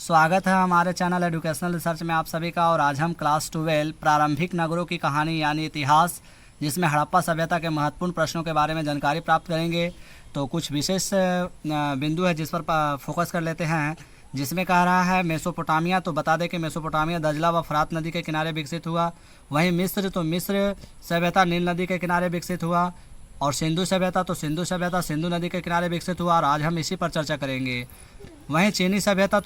स्वागत है हमारे चैनल एजुकेशनल रिसर्च में आप सभी का। और आज हम क्लास 12 प्रारंभिक नगरों की कहानी यानी इतिहास, जिसमें हड़प्पा सभ्यता के महत्वपूर्ण प्रश्नों के बारे में जानकारी प्राप्त करेंगे। तो कुछ विशेष बिंदु है जिस पर फोकस कर लेते हैं, जिसमें कह रहा है मेसोपोटामिया। तो बता दें कि मेसोपोटामिया दजला व फरात नदी के किनारे विकसित हुआ। वहीं मिस्र सभ्यता नील नदी के किनारे विकसित हुआ। और सिंधु सभ्यता सिंधु नदी के किनारे विकसित हुआ, और आज हम इसी पर चर्चा करेंगे। वहीं चीनी सभ्यता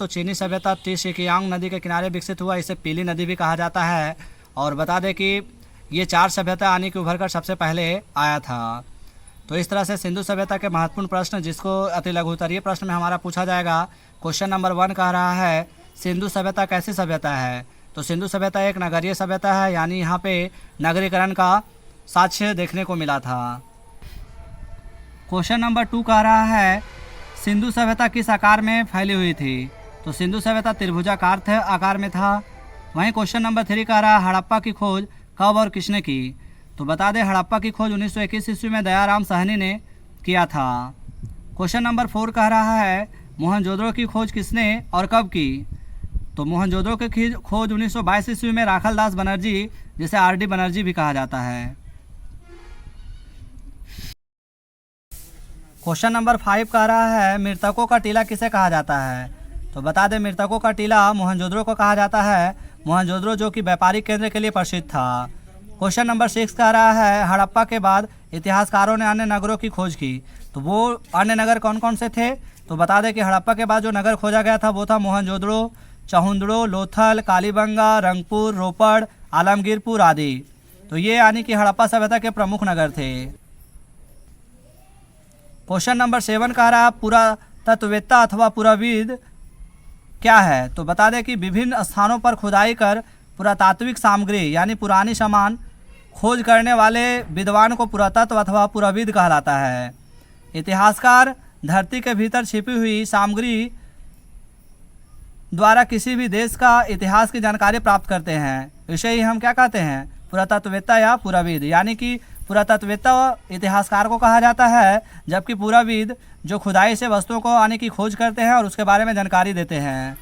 टिशिकियांग नदी के किनारे विकसित हुआ। इसे पीली नदी भी कहा जाता है। और बता दें कि ये 4 सभ्यता यानी कि उभर कर सबसे पहले आया था। तो इस तरह से सिंधु सभ्यता के महत्वपूर्ण प्रश्न, जिसको अति लघुत्तरीय प्रश्न में हमारा पूछा जाएगा। क्वेश्चन नंबर 1 कह रहा है सिंधु सभ्यता कैसी सभ्यता है। तो सिंधु सभ्यता एक नगरीय सभ्यता है, यानी यहाँ पे नगरीकरण का साक्ष्य देखने को मिला था। क्वेश्चन नंबर 2 कह रहा है सिंधु सभ्यता किस आकार में फैली हुई थी। तो सिंधु सभ्यता त्रिभुजाकार आकार में था। वहीं क्वेश्चन नंबर 3 कह रहा है हड़प्पा की खोज कब और किसने की। तो बता दें हड़प्पा की खोज 1921 ईस्वी में दयाराम साहनी ने किया था। क्वेश्चन नंबर 4 कह रहा है मोहनजोदड़ो की खोज किसने और कब की। तो मोहनजोदड़ो की खोज 1922 ईस्वी में राखलदास बनर्जी, जिसे आर.डी. बनर्जी भी कहा जाता है। क्वेश्चन नंबर 5 कह रहा है मृतकों का टीला किसे कहा जाता है। तो बता दें मृतकों का टीला मोहनजोदड़ो को कहा जाता है। मोहनजोदड़ो जो कि व्यापारिक केंद्र के लिए प्रसिद्ध था। क्वेश्चन नंबर 6 कह रहा है हड़प्पा के बाद इतिहासकारों ने अन्य नगरों की खोज की। तो वो अन्य नगर कौन कौन से थे। तो बता दें कि हड़प्पा के बाद जो नगर खोजा गया था वो था मोहनजोदड़ो, चहुंदड़ो, लोथल, कालीबंगा, रंगपुर, रोपड़, आलमगीरपुर आदि। तो ये यानी कि हड़प्पा सभ्यता के प्रमुख नगर थे। क्वेश्चन नंबर 7 कह रहा है पुरातत्ववेत्ता अथवा पुराविद क्या है। तो बता दें कि विभिन्न स्थानों पर खुदाई कर पुरातात्विक सामग्री यानी पुरानी सामान खोज करने वाले विद्वान को पुरातत्व अथवा पुराविद कहलाता है। इतिहासकार धरती के भीतर छिपी हुई सामग्री द्वारा किसी भी देश का इतिहास की जानकारी प्राप्त करते हैं। इसे ही हम क्या कहते हैं, पुरातत्ववेत्ता या पुराविद। यानी कि पुरातत्ववेत्ता इतिहासकार को कहा जाता है, जबकि पुराविद जो खुदाई से वस्तुओं को आने की खोज करते हैं और उसके बारे में जानकारी देते हैं।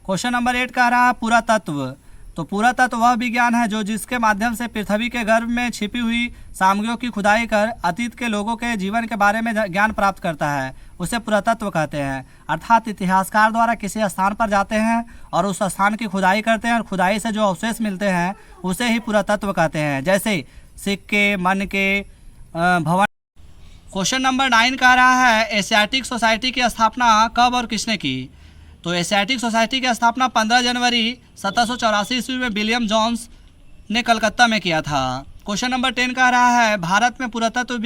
क्वेश्चन नंबर 8 कह रहा है पुरातत्व। तो पुरातत्व वह विज्ञान है जो जिसके माध्यम से पृथ्वी के गर्भ में छिपी हुई सामग्रियों की खुदाई कर अतीत के लोगों के जीवन के बारे में ज्ञान प्राप्त करता है, उसे पुरातत्व कहते हैं। अर्थात इतिहासकार द्वारा किसी स्थान पर जाते हैं और उस स्थान की खुदाई करते हैं, और खुदाई से जो अवशेष मिलते हैं उसे ही पुरातत्व कहते हैं, जैसे सिक्के, मन के, भवन। क्वेश्चन नंबर 9 कह रहा है एशियाटिक सोसाइटी की स्थापना कब और किसने की। तो एशियाटिक सोसाइटी की स्थापना 15 जनवरी 1784 ईस्वी में विलियम जोन्स ने कलकत्ता में किया था। क्वेश्चन नंबर 10 कह रहा है भारत में पुरातत्व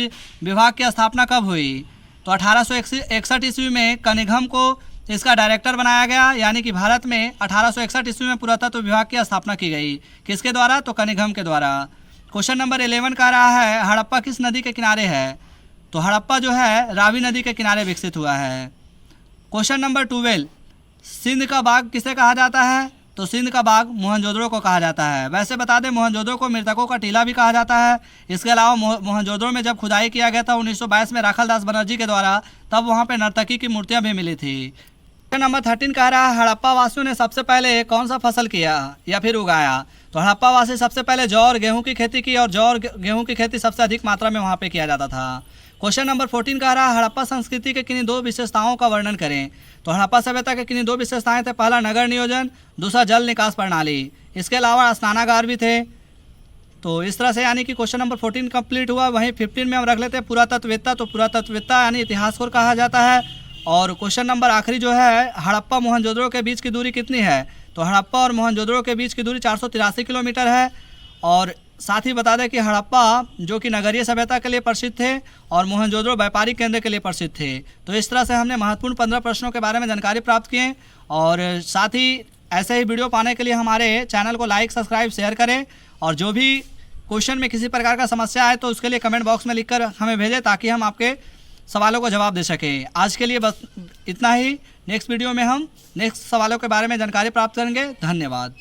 विभाग की स्थापना कब हुई। तो 1861 ईस्वी में कनिंघम को इसका डायरेक्टर बनाया गया, यानी कि भारत में 1861 ईस्वी में पुरातत्व विभाग की स्थापना की गई। किसके द्वारा, तो कनिंघम के द्वारा। क्वेश्चन नंबर 11 कह रहा है हड़प्पा किस नदी के किनारे है। तो हड़प्पा जो है रावी नदी के किनारे विकसित हुआ है। क्वेश्चन नंबर 12 सिंध का बाग किसे कहा जाता है। तो सिंध का बाग मोहनजोदड़ो को कहा जाता है। वैसे बता दें मोहनजोदड़ो को मृतकों का टीला भी कहा जाता है। इसके अलावा मोहनजोदड़ो में जब खुदाई किया गया था 1922 में राखलदास बनर्जी के द्वारा, तब वहाँ पे नर्तकी की मूर्तियाँ भी मिली थी। क्वेश्चन नंबर 13 कह रहा है हड़प्पा वासियों ने सबसे पहले कौन सा फसल किया या फिर उगाया। तो हड़प्पा वासी सबसे पहले जौ और गेहूँ की खेती की, और जौ और गेहूँ की खेती सबसे अधिक मात्रा में वहाँ पे किया जाता था। क्वेश्चन नंबर 14 कह रहा है हड़प्पा संस्कृति के किन्हीं 2 विशेषताओं का वर्णन करें। तो हड़प्पा सभ्यता के किन्हीं 2 विशेषताएं थे, पहला नगर नियोजन, दूसरा जल निकास प्रणाली। इसके अलावा स्नानागार भी थे। तो इस तरह से यानी कि क्वेश्चन नंबर 14 कंप्लीट हुआ। वहीं 15 में हम रख लेते हैं पुरातत्ववेत्ता। तो पुरातत्ववेत्ता यानी इतिहासकार कहा जाता है। और क्वेश्चन नंबर आखिरी जो है हड़प्पा मोहनजोदड़ो के बीच की दूरी कितनी है। तो हड़प्पा और मोहनजोदड़ो के बीच की दूरी 483 किलोमीटर है। और साथ ही बता दें कि हड़प्पा जो कि नगरीय सभ्यता के लिए प्रसिद्ध थे और मोहनजोदड़ो व्यापारिक केंद्र के लिए प्रसिद्ध थे। तो इस तरह से हमने महत्वपूर्ण 15 प्रश्नों के बारे में जानकारी प्राप्त किए। और साथ ही ऐसे ही वीडियो पाने के लिए हमारे चैनल को लाइक, सब्सक्राइब, शेयर करें। और जो भी क्वेश्चन में किसी प्रकार का समस्या आए तो उसके लिए कमेंट बॉक्स में लिखकर हमें भेजें, ताकि हम आपके सवालों को जवाब दे सकें। आज के लिए बस इतना ही। नेक्स्ट वीडियो में हम नेक्स्ट सवालों के बारे में जानकारी प्राप्त करेंगे। धन्यवाद।